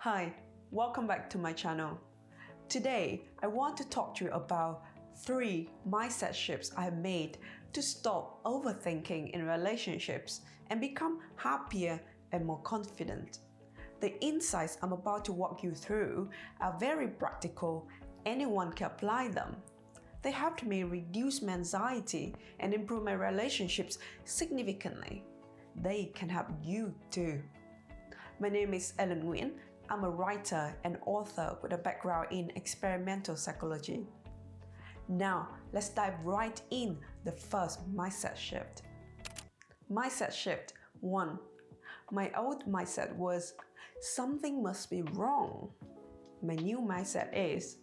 Hi, welcome back to my channel. Today, I want to talk to you about 3 mindset shifts I have made to stop overthinking in relationships and become happier and more confident. The insights I'm about to walk you through are very practical. Anyone can apply them. They helped me reduce my anxiety and improve my relationships significantly. They can help you too. My name is Ellen Nguyen. I'm a writer and author with a background in experimental psychology. Now, let's dive right in the first mindset shift. Mindset shift 1. My old mindset was, something must be wrong. My new mindset is,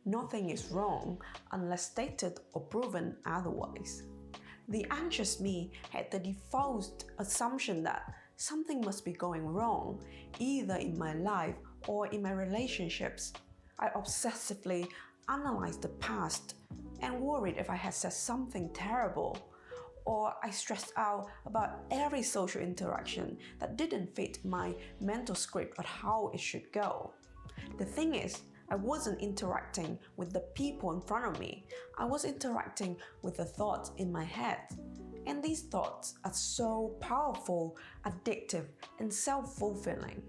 nothing is wrong unless stated or proven otherwise. The anxious me had the default assumption that something must be going wrong, either in my life or in my relationships. I obsessively analyzed the past and worried if I had said something terrible, or I stressed out about every social interaction that didn't fit my mental script of how it should go. The thing is, I wasn't interacting with the people in front of me. I was interacting with the thoughts in my head. And these thoughts are so powerful, addictive, and self-fulfilling.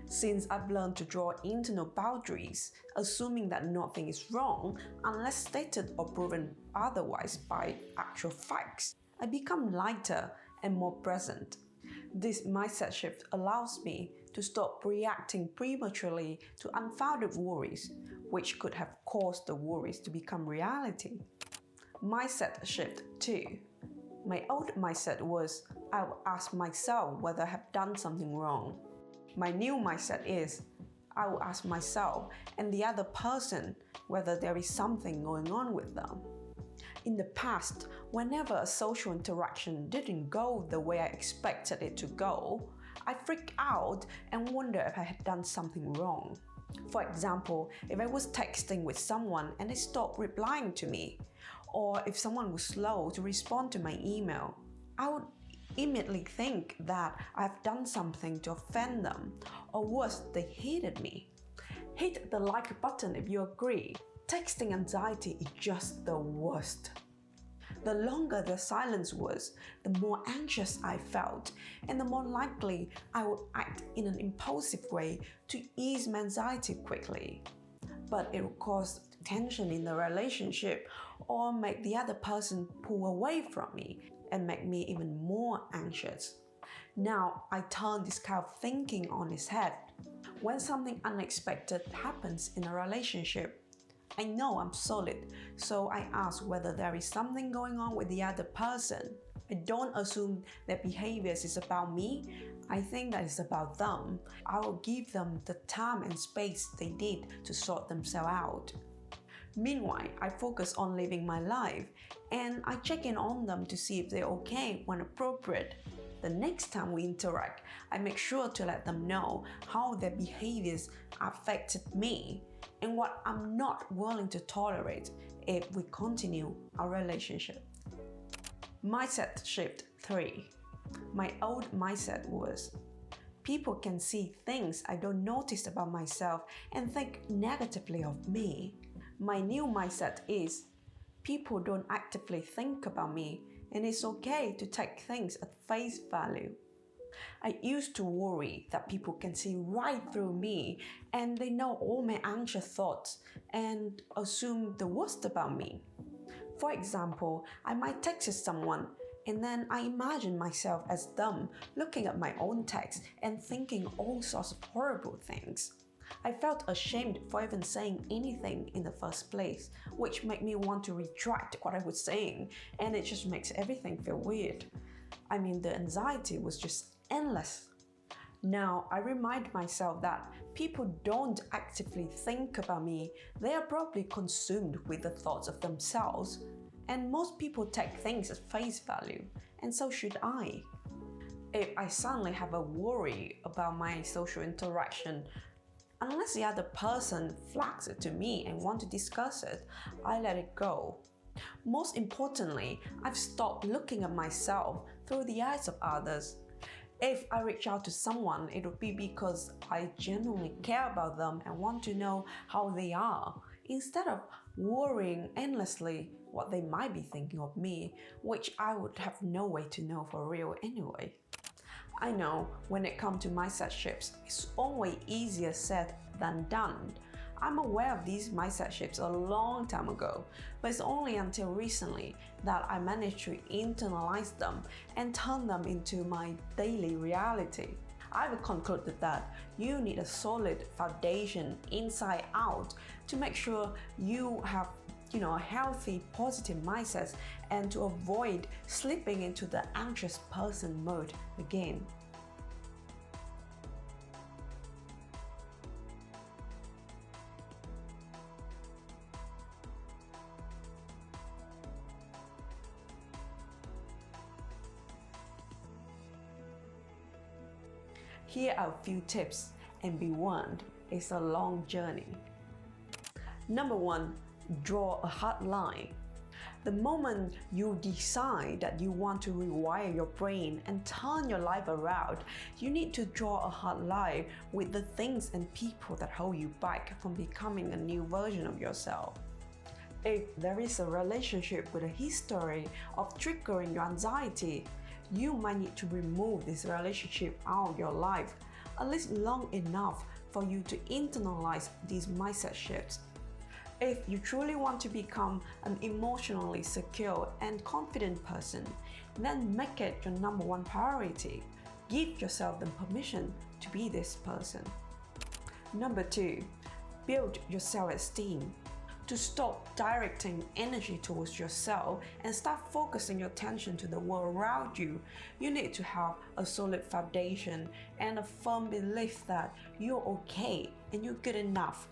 Since I've learned to draw internal boundaries, assuming that nothing is wrong unless stated or proven otherwise by actual facts, I become lighter and more present. This mindset shift allows me to stop reacting prematurely to unfounded worries, which could have caused the worries to become reality. Mindset shift 2. My old mindset was, I will ask myself whether I have done something wrong. My new mindset is, I will ask myself and the other person whether there is something going on with them. In the past, whenever a social interaction didn't go the way I expected it to go, I freaked out and wondered if I had done something wrong. For example, if I was texting with someone and they stopped replying to me, or if someone was slow to respond to my email, I would immediately think that I've done something to offend them, or worse, they hated me. Hit the like button if you agree. Texting anxiety is just the worst. The longer the silence was, the more anxious I felt, and the more likely I would act in an impulsive way to ease my anxiety quickly. But it would cause tension in the relationship or make the other person pull away from me and make me even more anxious. Now I turn this kind of thinking on its head. When something unexpected happens in a relationship, I know I'm solid, so I ask whether there is something going on with the other person. I don't assume their behaviors is about me. I think that it's about them. I will give them the time and space they need to sort themselves out. Meanwhile, I focus on living my life, and I check in on them to see if they're okay when appropriate. The next time we interact, I make sure to let them know how their behaviors affected me and what I'm not willing to tolerate if we continue our relationship. Mindset shift 3. My old mindset was, people can see things I don't notice about myself and think negatively of me. My new mindset is, people don't actively think about me, and it's okay to take things at face value. I used to worry that people can see right through me and they know all my anxious thoughts and assume the worst about me. For example, I might text someone and then I imagine myself as them looking at my own text and thinking all sorts of horrible things. I felt ashamed for even saying anything in the first place, which made me want to retract what I was saying, and it just makes everything feel weird. I mean, the anxiety was just endless. Now, I remind myself that people don't actively think about me. They are probably consumed with the thoughts of themselves. And most people take things at face value, and so should I. If I suddenly have a worry about my social interaction, unless the other person flags it to me and want to discuss it, I let it go. Most importantly, I've stopped looking at myself through the eyes of others. If I reach out to someone, it would be because I genuinely care about them and want to know how they are, instead of worrying endlessly what they might be thinking of me, which I would have no way to know for real anyway. I know when it comes to mindset shifts, it's always easier said than done. I'm aware of these mindset shifts a long time ago, but it's only until recently that I managed to internalize them and turn them into my daily reality. I've concluded that you need a solid foundation inside out to make sure you have a healthy, positive mindset and to avoid slipping into the anxious person mode again. Here are a few tips, and be warned, it's a long journey. Number 1, draw a hard line. The moment you decide that you want to rewire your brain and turn your life around, you need to draw a hard line with the things and people that hold you back from becoming a new version of yourself. If there is a relationship with a history of triggering your anxiety, you might need to remove this relationship out of your life, at least long enough for you to internalize these mindset shifts. If you truly want to become an emotionally secure and confident person, then make it your number 1 priority. Give yourself the permission to be this person. Number 2, build your self-esteem. To stop directing energy towards yourself and start focusing your attention to the world around you, you need to have a solid foundation and a firm belief that you're okay and you're good enough.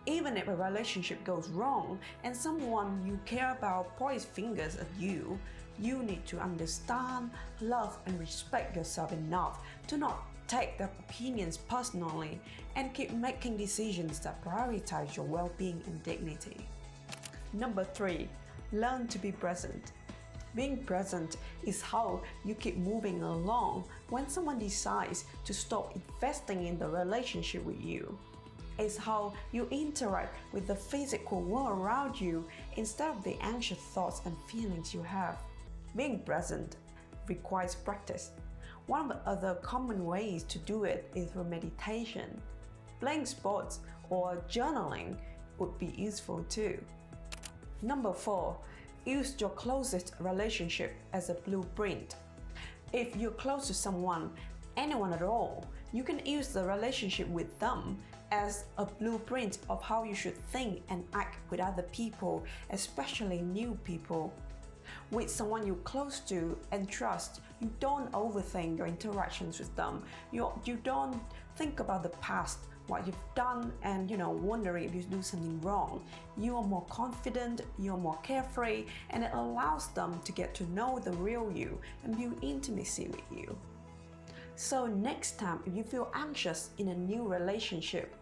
Even if a relationship goes wrong and someone you care about points fingers at you, you need to understand, love, and respect yourself enough to not take their opinions personally and keep making decisions that prioritize your well-being and dignity. Number 3, learn to be present. Being present is how you keep moving along when someone decides to stop investing in the relationship with you. It's how you interact with the physical world around you instead of the anxious thoughts and feelings you have. Being present requires practice. One of the other common ways to do it is through meditation. Playing sports or journaling would be useful too. Number 4, use your closest relationship as a blueprint. If you're close to someone, anyone at all, you can use the relationship with them as a blueprint of how you should think and act with other people, especially new people. With someone you're close to and trust, you don't overthink your interactions with them. You don't think about the past, what you've done, and wondering if you do something wrong. You are more confident, you're more carefree, and it allows them to get to know the real you and build intimacy with you. So next time, if you feel anxious in a new relationship,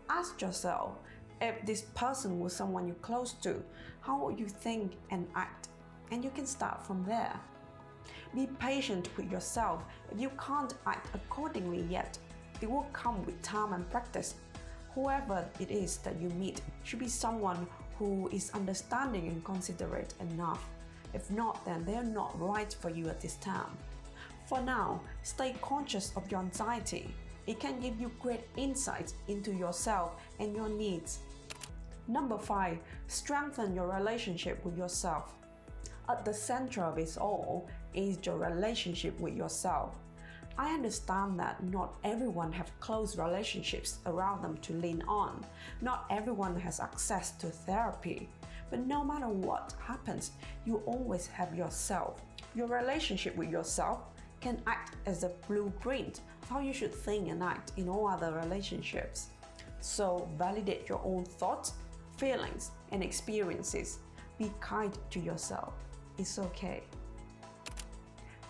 ask yourself, if this person was someone you're close to, how would you think and act? And you can start from there. Be patient with yourself. If you can't act accordingly yet, it will come with time and practice. Whoever it is that you meet should be someone who is understanding and considerate enough. If not, then they're not right for you at this time. For now, stay conscious of your anxiety. It can give you great insights into yourself and your needs. Number 5, strengthen your relationship with yourself. At the center of it all is your relationship with yourself. I understand that not everyone has close relationships around them to lean on. Not everyone has access to therapy. But no matter what happens, you always have yourself. Your relationship with yourself can act as a blueprint of how you should think and act in all other relationships. So validate your own thoughts, feelings, and experiences. Be kind to yourself. It's okay.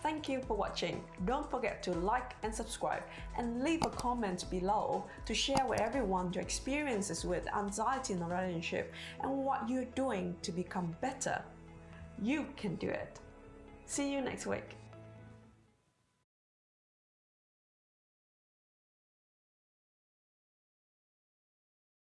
Thank you for watching. Don't forget to like and subscribe and leave a comment below to share with everyone your experiences with anxiety in a relationship and what you're doing to become better. You can do it. See you next week.